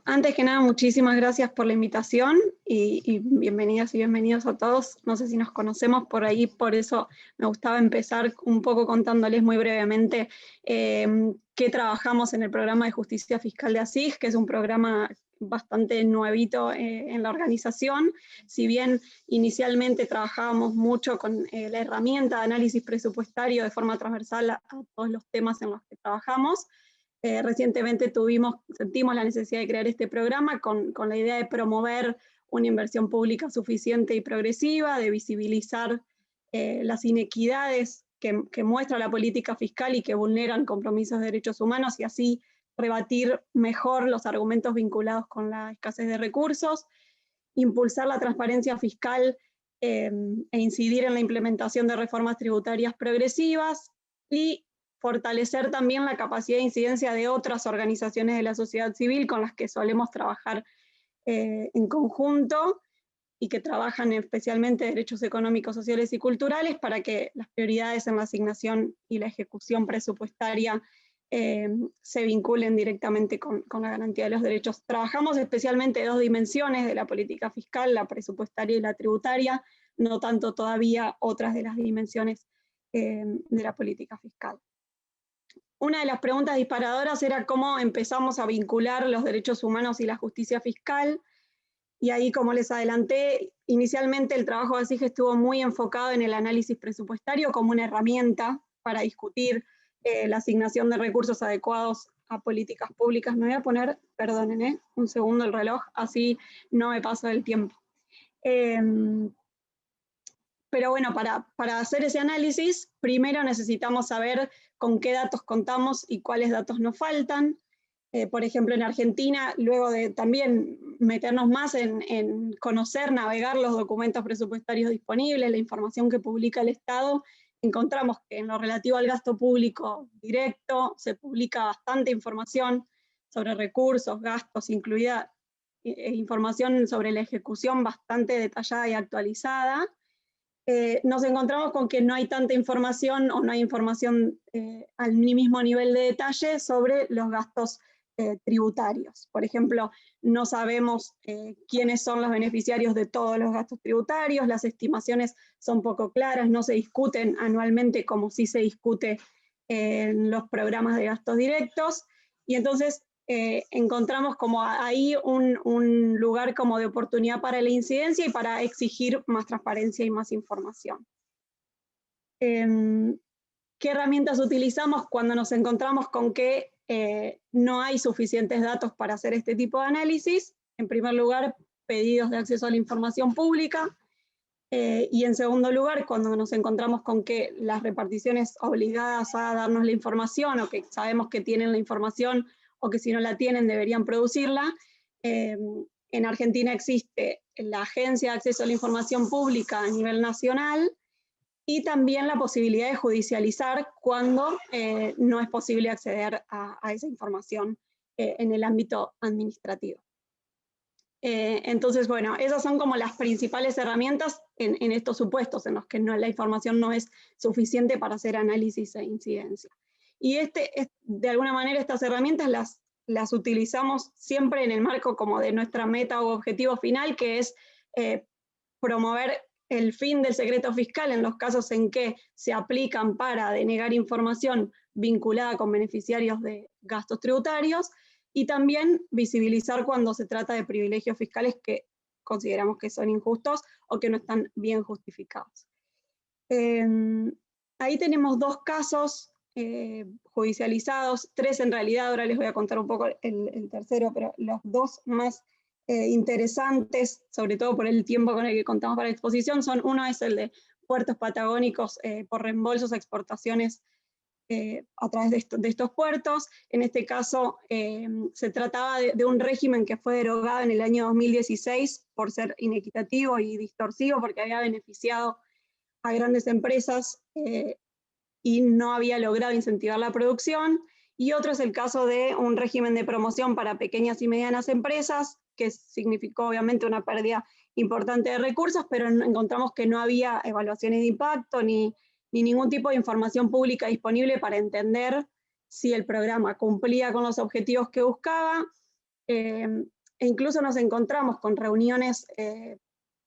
Antes que nada, muchísimas gracias por la invitación y bienvenidas y bienvenidos a todos. No sé si nos conocemos por ahí, por eso me gustaba empezar un poco contándoles muy brevemente qué trabajamos en el programa de justicia fiscal de ASIG, que es un programa bastante nuevito en la organización. Si bien inicialmente trabajábamos mucho con la herramienta de análisis presupuestario de forma transversal a todos los temas en los que trabajamos, recientemente sentimos la necesidad de crear este programa con la idea de promover una inversión pública suficiente y progresiva, de visibilizar las inequidades que muestra la política fiscal y que vulneran compromisos de derechos humanos y así rebatir mejor los argumentos vinculados con la escasez de recursos, impulsar la transparencia fiscal e incidir en la implementación de reformas tributarias progresivas y fortalecer también la capacidad de incidencia de otras organizaciones de la sociedad civil con las que solemos trabajar en conjunto y que trabajan especialmente derechos económicos, sociales y culturales para que las prioridades en la asignación y la ejecución presupuestaria se vinculen directamente con la garantía de los derechos. Trabajamos especialmente dos dimensiones de la política fiscal, la presupuestaria y la tributaria, no tanto todavía otras de las dimensiones de la política fiscal. Una de las preguntas disparadoras era cómo empezamos a vincular los derechos humanos y la justicia fiscal, y ahí, como les adelanté, inicialmente el trabajo de ASIG estuvo muy enfocado en el análisis presupuestario como una herramienta para discutir la asignación de recursos adecuados a políticas públicas. Me voy a poner, perdonen, un segundo el reloj, así no me paso del tiempo. Pero bueno, para hacer ese análisis, primero necesitamos saber con qué datos contamos y cuáles datos nos faltan. Por ejemplo, en Argentina, luego de también meternos más en conocer, navegar los documentos presupuestarios disponibles, la información que publica el Estado, encontramos que en lo relativo al gasto público directo se publica bastante información sobre recursos, gastos, incluida información sobre la ejecución bastante detallada y actualizada. Nos encontramos con que no hay tanta información o no hay información al mismo nivel de detalle sobre los gastos tributarios. Por ejemplo, no sabemos quiénes son los beneficiarios de todos los gastos tributarios, las estimaciones son poco claras, no se discuten anualmente como sí se discute en los programas de gastos directos, y entonces encontramos como ahí un lugar como de oportunidad para la incidencia y para exigir más transparencia y más información. ¿Qué herramientas utilizamos cuando nos encontramos con que no hay suficientes datos para hacer este tipo de análisis? En primer lugar, pedidos de acceso a la información pública, y en segundo lugar, cuando nos encontramos con que las reparticiones obligadas a darnos la información o que sabemos que tienen la información o que si no la tienen deberían producirla, en Argentina existe la Agencia de Acceso a la Información Pública a nivel nacional y también la posibilidad de judicializar cuando no es posible acceder a esa información en el ámbito administrativo. Entonces, bueno, esas son como las principales herramientas en estos supuestos en los que la información no es suficiente para hacer análisis e incidencia. Y de alguna manera estas herramientas las utilizamos siempre en el marco como de nuestra meta o objetivo final, que es promover el fin del secreto fiscal en los casos en que se aplican para denegar información vinculada con beneficiarios de gastos tributarios, y también visibilizar cuando se trata de privilegios fiscales que consideramos que son injustos o que no están bien justificados. Ahí tenemos dos casos judicializados, tres en realidad, ahora les voy a contar un poco el tercero, pero los dos más interesantes, sobre todo por el tiempo con el que contamos para la exposición, uno es el de puertos patagónicos por reembolsos a exportaciones a través de estos puertos. En este caso se trataba de un régimen que fue derogado en el año 2016 por ser inequitativo y distorsivo, porque había beneficiado a grandes empresas y no había logrado incentivar la producción. Y otro es el caso de un régimen de promoción para pequeñas y medianas empresas, que significó obviamente una pérdida importante de recursos, pero encontramos que no había evaluaciones de impacto ni ningún tipo de información pública disponible para entender si el programa cumplía con los objetivos que buscaba, E incluso nos encontramos con reuniones,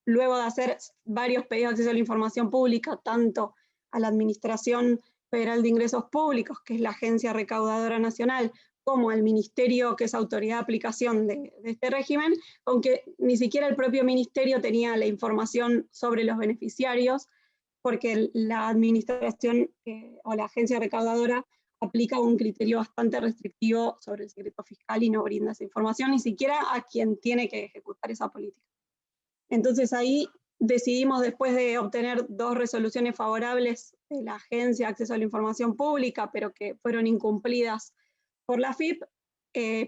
luego de hacer varios pedidos de acceso a la información pública, tanto a la Administración Federal de Ingresos Públicos, que es la agencia recaudadora nacional, como al Ministerio, que es autoridad de aplicación de este régimen, aunque ni siquiera el propio Ministerio tenía la información sobre los beneficiarios, porque la Administración o la agencia recaudadora aplica un criterio bastante restrictivo sobre el secreto fiscal y no brinda esa información ni siquiera a quien tiene que ejecutar esa política. Entonces ahí decidimos, después de obtener 2 resoluciones favorables de la Agencia de Acceso a la Información Pública, pero que fueron incumplidas por la AFIP,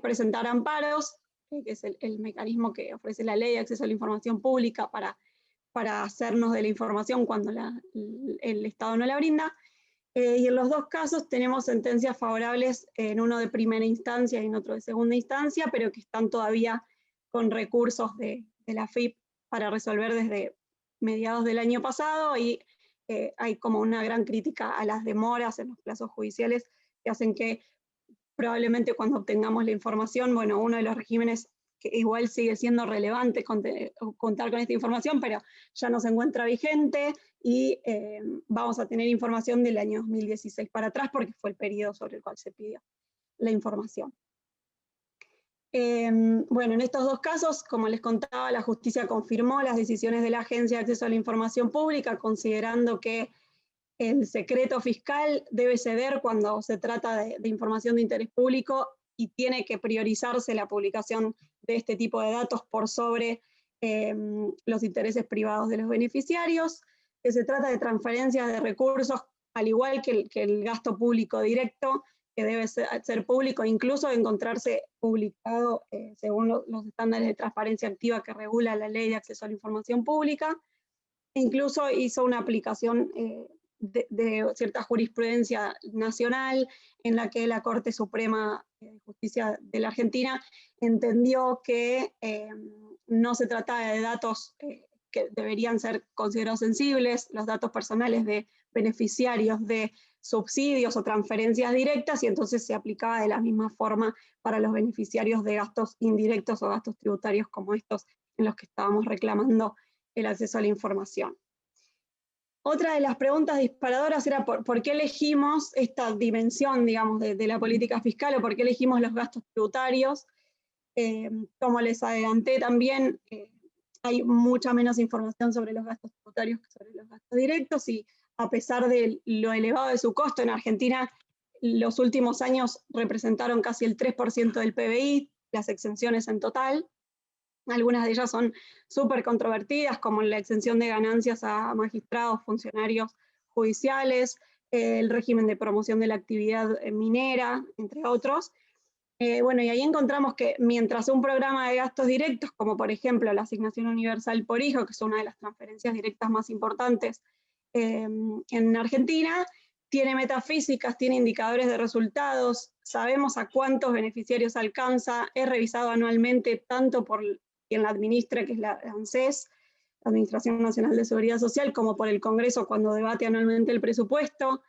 presentar amparos, que es el mecanismo que ofrece la Ley de Acceso a la Información Pública para hacernos de la información cuando el Estado no la brinda. Y en los 2 casos tenemos sentencias favorables, en uno de primera instancia y en otro de segunda instancia, pero que están todavía con recursos de la AFIP para resolver desde mediados del año pasado, y hay como una gran crítica a las demoras en los plazos judiciales que hacen que probablemente cuando obtengamos la información, bueno, uno de los regímenes que igual sigue siendo relevante contar con esta información, pero ya no se encuentra vigente, y vamos a tener información del año 2016 para atrás, porque fue el periodo sobre el cual se pidió la información. Bueno, en estos 2 casos, como les contaba, la justicia confirmó las decisiones de la Agencia de Acceso a la Información Pública, considerando que el secreto fiscal debe ceder cuando se trata de información de interés público, y tiene que priorizarse la publicación de este tipo de datos por sobre los intereses privados de los beneficiarios, que se trata de transferencias de recursos, al igual que el gasto público directo, que debe ser público, incluso encontrarse publicado según los estándares de transparencia activa que regula la Ley de Acceso a la Información Pública. Incluso hizo una aplicación de cierta jurisprudencia nacional, en la que la Corte Suprema de Justicia de la Argentina entendió que no se trata de datos que deberían ser considerados sensibles, los datos personales de beneficiarios de subsidios o transferencias directas, y entonces se aplicaba de la misma forma para los beneficiarios de gastos indirectos o gastos tributarios como estos en los que estábamos reclamando el acceso a la información. Otra de las preguntas disparadoras era por qué elegimos esta dimensión, digamos, de la política fiscal, o por qué elegimos los gastos tributarios. Como les adelanté también, hay mucha menos información sobre los gastos tributarios que sobre los gastos directos, y a pesar de lo elevado de su costo, en Argentina los últimos años representaron casi el 3% del PBI, las exenciones en total. Algunas de ellas son súper controvertidas, como la exención de ganancias a magistrados, funcionarios judiciales, el régimen de promoción de la actividad minera, entre otros. Bueno, y ahí encontramos que mientras un programa de gastos directos, como por ejemplo la asignación universal por hijo, que es una de las transferencias directas más importantes en Argentina, tiene metafísicas, tiene indicadores de resultados, sabemos a cuántos beneficiarios alcanza, es revisado anualmente tanto por quien la administra, que es la ANSES, la Administración Nacional de Seguridad Social, como por el Congreso cuando debate anualmente el presupuesto.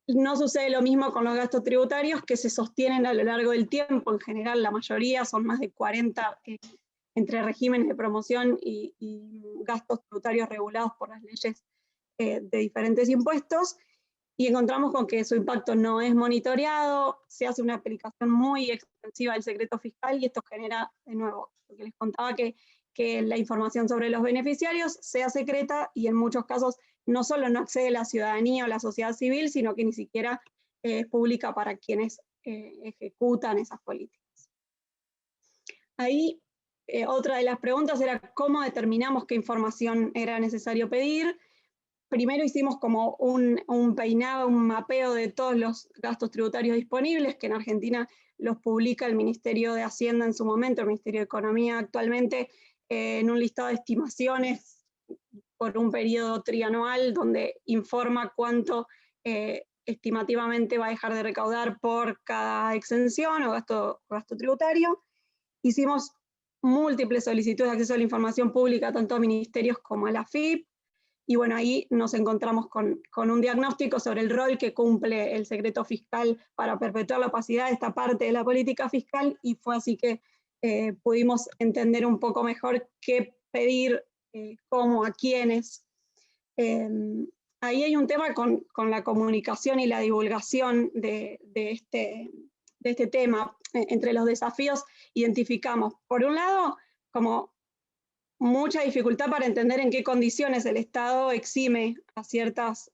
No sucede lo mismo con los gastos tributarios, que se sostienen a lo largo del tiempo. En general, la mayoría son más de 40 entre regímenes de promoción y gastos tributarios regulados por las leyes de diferentes impuestos, y encontramos con que su impacto no es monitoreado, se hace una aplicación muy extensiva del secreto fiscal, y esto genera, de nuevo, lo que les contaba, que la información sobre los beneficiarios sea secreta, y en muchos casos no solo no accede la ciudadanía o la sociedad civil, sino que ni siquiera es pública para quienes ejecutan esas políticas. Ahí otra de las preguntas era cómo determinamos qué información era necesario pedir. Primero hicimos como un peinado, un mapeo de todos los gastos tributarios disponibles, que en Argentina los publica el Ministerio de Hacienda en su momento, el Ministerio de Economía actualmente, en un listado de estimaciones por un periodo trianual, donde informa cuánto estimativamente va a dejar de recaudar por cada exención o gasto tributario. Hicimos múltiples solicitudes de acceso a la información pública, tanto a ministerios como a la AFIP, y bueno, ahí nos encontramos con un diagnóstico sobre el rol que cumple el secreto fiscal para perpetuar la opacidad de esta parte de la política fiscal, y fue así que pudimos entender un poco mejor qué pedir, cómo, a quiénes. Ahí hay un tema con la comunicación y la divulgación de este tema. Entre los desafíos identificamos, por un lado, como mucha dificultad para entender en qué condiciones el Estado exime a ciertos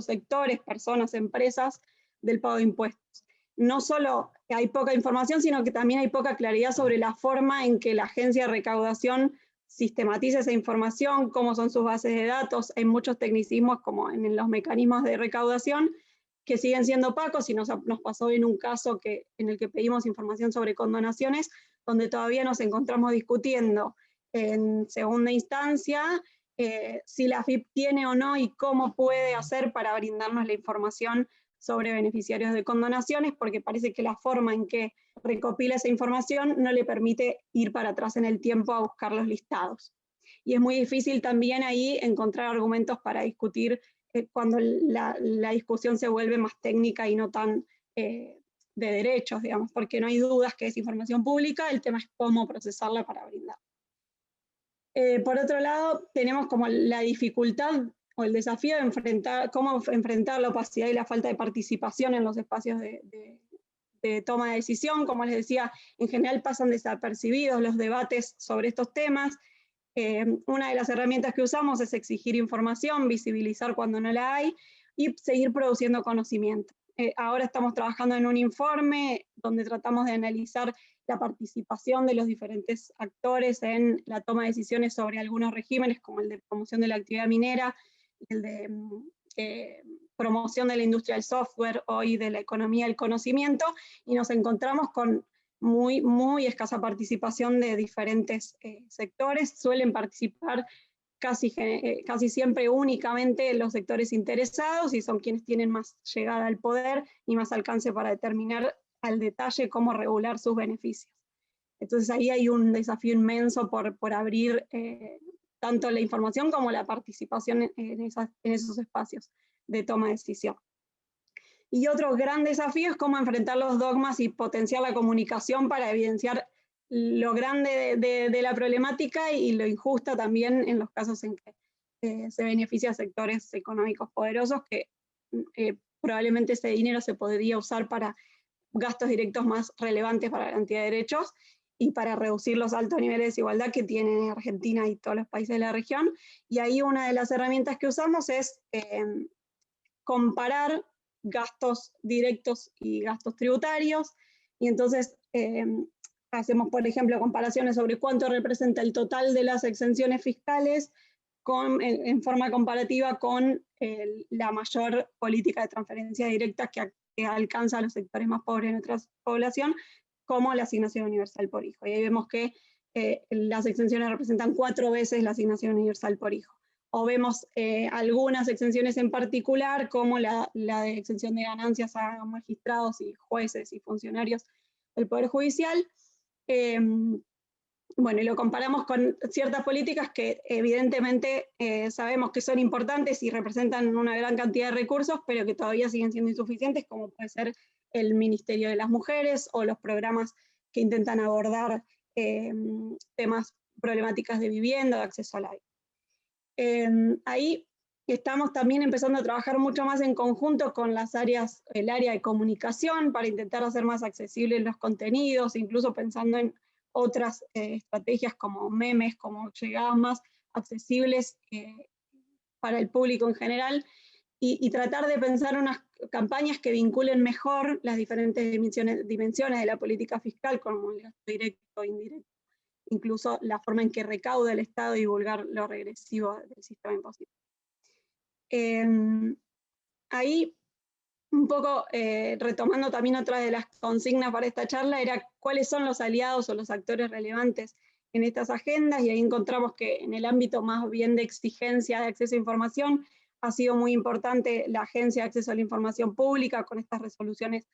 sectores, personas, empresas, del pago de impuestos. No solo hay poca información, sino que también hay poca claridad sobre la forma en que la agencia de recaudación sistematiza esa información, cómo son sus bases de datos. Hay muchos tecnicismos como en los mecanismos de recaudación que siguen siendo opacos, y nos pasó en un caso en el que pedimos información sobre condonaciones, donde todavía nos encontramos discutiendo en segunda instancia si la AFIP tiene o no y cómo puede hacer para brindarnos la información sobre beneficiarios de condonaciones, porque parece que la forma en que recopila esa información no le permite ir para atrás en el tiempo a buscar los listados. Y es muy difícil también ahí encontrar argumentos para discutir cuando la discusión se vuelve más técnica y no tan de derechos, digamos, porque no hay dudas que es información pública, el tema es cómo procesarla para brindar. Por otro lado, tenemos como la dificultad o el desafío de cómo enfrentar la opacidad y la falta de participación en los espacios de toma de decisión. Como les decía, en general pasan desapercibidos los debates sobre estos temas. Una de las herramientas que usamos es exigir información, visibilizar cuando no la hay y seguir produciendo conocimiento. Ahora estamos trabajando en un informe donde tratamos de analizar la participación de los diferentes actores en la toma de decisiones sobre algunos regímenes, como el de promoción de la actividad minera, el de promoción de la industria del software, hoy de la economía del conocimiento, y nos encontramos con muy escasa participación de diferentes sectores. Suelen participar casi siempre únicamente los sectores interesados, y son quienes tienen más llegada al poder y más alcance para determinar al detalle cómo regular sus beneficios. Entonces ahí hay un desafío inmenso por abrir tanto la información como la participación en esos espacios de toma de decisión. Y otro gran desafío es cómo enfrentar los dogmas y potenciar la comunicación para evidenciar lo grande de la problemática y lo injusta también en los casos en que se beneficia a sectores económicos poderosos, que probablemente ese dinero se podría usar para gastos directos más relevantes para la garantía de derechos y para reducir los altos niveles de desigualdad que tienen Argentina y todos los países de la región. Y ahí una de las herramientas que usamos es comparar gastos directos y gastos tributarios, y entonces hacemos, por ejemplo, comparaciones sobre cuánto representa el total de las exenciones fiscales en forma comparativa con la mayor política de transferencias directas que alcanza a los sectores más pobres de nuestra población, como la asignación universal por hijo. Y ahí vemos que las exenciones representan 4 veces la asignación universal por hijo. O vemos algunas exenciones en particular, como la de exención de ganancias a magistrados y jueces y funcionarios del Poder Judicial. Bueno, y lo comparamos con ciertas políticas que evidentemente sabemos que son importantes y representan una gran cantidad de recursos, pero que todavía siguen siendo insuficientes, como puede ser el Ministerio de las Mujeres o los programas que intentan abordar temas, problemáticas de vivienda, de acceso al aire. Ahí estamos también empezando a trabajar mucho más en conjunto con el área de comunicación, para intentar hacer más accesibles los contenidos, incluso pensando en otras estrategias como memes, como llegadas más accesibles para el público en general, y tratar de pensar unas campañas que vinculen mejor las diferentes dimensiones de la política fiscal, como el gasto directo e indirecto, incluso la forma en que recauda el Estado y divulgar lo regresivo del sistema impositivo. Ahí, un poco retomando también otra de las consignas para esta charla, era cuáles son los aliados o los actores relevantes en estas agendas, y ahí encontramos que en el ámbito más bien de exigencia de acceso a información ha sido muy importante la Agencia de Acceso a la Información Pública, con estas resoluciones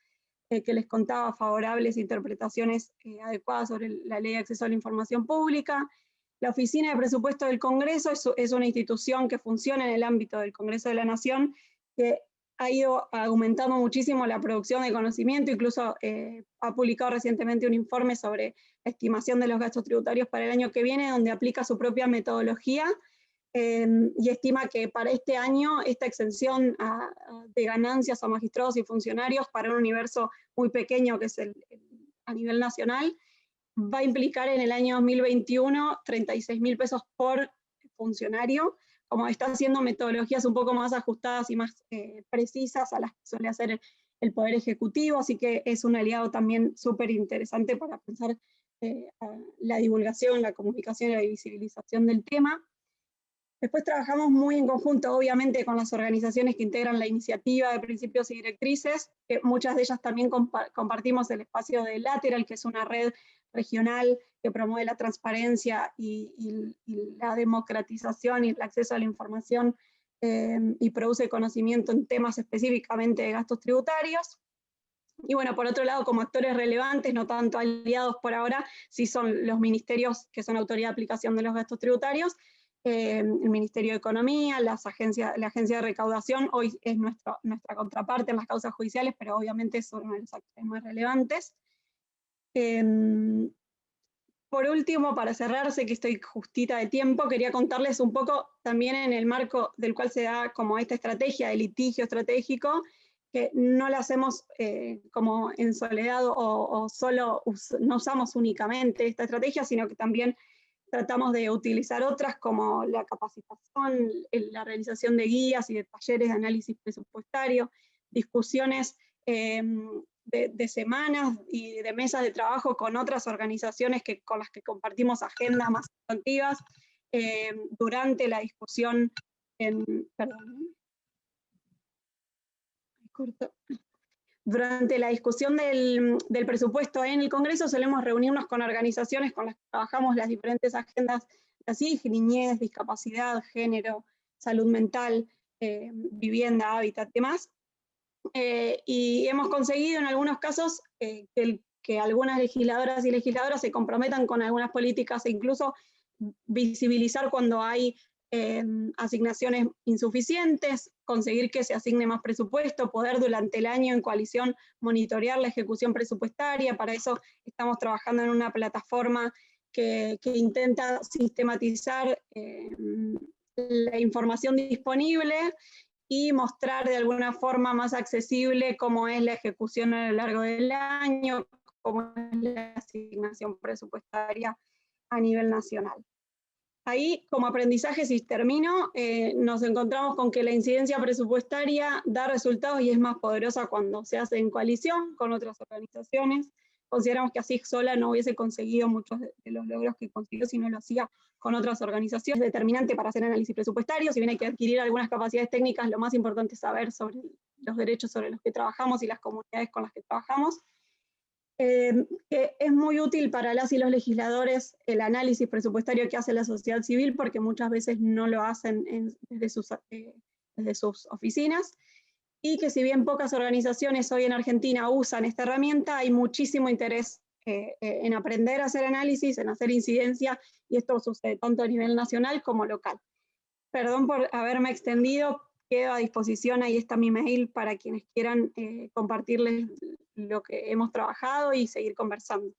que les contaba, favorables, interpretaciones adecuadas sobre la Ley de Acceso a la Información Pública. La Oficina de Presupuesto del Congreso es una institución que funciona en el ámbito del Congreso de la Nación, que ha ido aumentando muchísimo la producción de conocimiento, incluso ha publicado recientemente un informe sobre la estimación de los gastos tributarios para el año que viene, donde aplica su propia metodología y estima que para este año esta exención de ganancias a magistrados y funcionarios para un universo muy pequeño que es a nivel nacional, va a implicar en el año 2021 36.000 pesos por funcionario, como está haciendo metodologías un poco más ajustadas y más precisas a las que suele hacer el Poder Ejecutivo, así que es un aliado también súper interesante para pensar la divulgación, la comunicación y la visibilización del tema. Después trabajamos muy en conjunto, obviamente, con las organizaciones que integran la iniciativa de principios y directrices, que muchas de ellas también compartimos el espacio de Lateral, que es una red regional que promueve la transparencia y la democratización y el acceso a la información y produce conocimiento en temas específicamente de gastos tributarios. Y bueno, por otro lado, como actores relevantes, no tanto aliados por ahora, sí son los ministerios que son autoridad de aplicación de los gastos tributarios, el Ministerio de Economía, la Agencia de Recaudación, hoy es nuestra contraparte en las causas judiciales, pero obviamente es uno de los actores más relevantes. Por último, para cerrar, sé que estoy justita de tiempo, quería contarles un poco también en el marco del cual se da como esta estrategia de litigio estratégico, que no la hacemos como en soledad o solo no usamos únicamente esta estrategia, sino que también tratamos de utilizar otras como la capacitación, la realización de guías y de talleres de análisis presupuestario, discusiones de semanas y de mesas de trabajo con otras organizaciones con las que compartimos agendas más sustantivas durante la discusión Durante la discusión del presupuesto en el Congreso solemos reunirnos con organizaciones con las que trabajamos las diferentes agendas, así, niñez, discapacidad, género, salud mental, vivienda, hábitat, demás. Y hemos conseguido en algunos casos que algunas legisladoras y legisladoras se comprometan con algunas políticas e incluso visibilizar cuando hay asignaciones insuficientes, conseguir que se asigne más presupuesto, poder durante el año en coalición monitorear la ejecución presupuestaria. Para eso estamos trabajando en una plataforma que intenta sistematizar la información disponible y mostrar de alguna forma más accesible cómo es la ejecución a lo largo del año, cómo es la asignación presupuestaria a nivel nacional. Ahí, como aprendizaje, si termino, nos encontramos con que la incidencia presupuestaria da resultados y es más poderosa cuando se hace en coalición con otras organizaciones. Consideramos que así sola no hubiese conseguido muchos de los logros que consiguió si no lo hacía con otras organizaciones. Es determinante para hacer análisis presupuestario, si bien hay que adquirir algunas capacidades técnicas, lo más importante es saber sobre los derechos sobre los que trabajamos y las comunidades con las que trabajamos. Es muy útil para las y los legisladores el análisis presupuestario que hace la sociedad civil, porque muchas veces no lo hacen desde sus oficinas, y que si bien pocas organizaciones hoy en Argentina usan esta herramienta, hay muchísimo interés en aprender a hacer análisis, en hacer incidencia, y esto sucede tanto a nivel nacional como local. Perdón por haberme extendido, quedo a disposición, ahí está mi mail para quienes quieran compartirles lo que hemos trabajado y seguir conversando.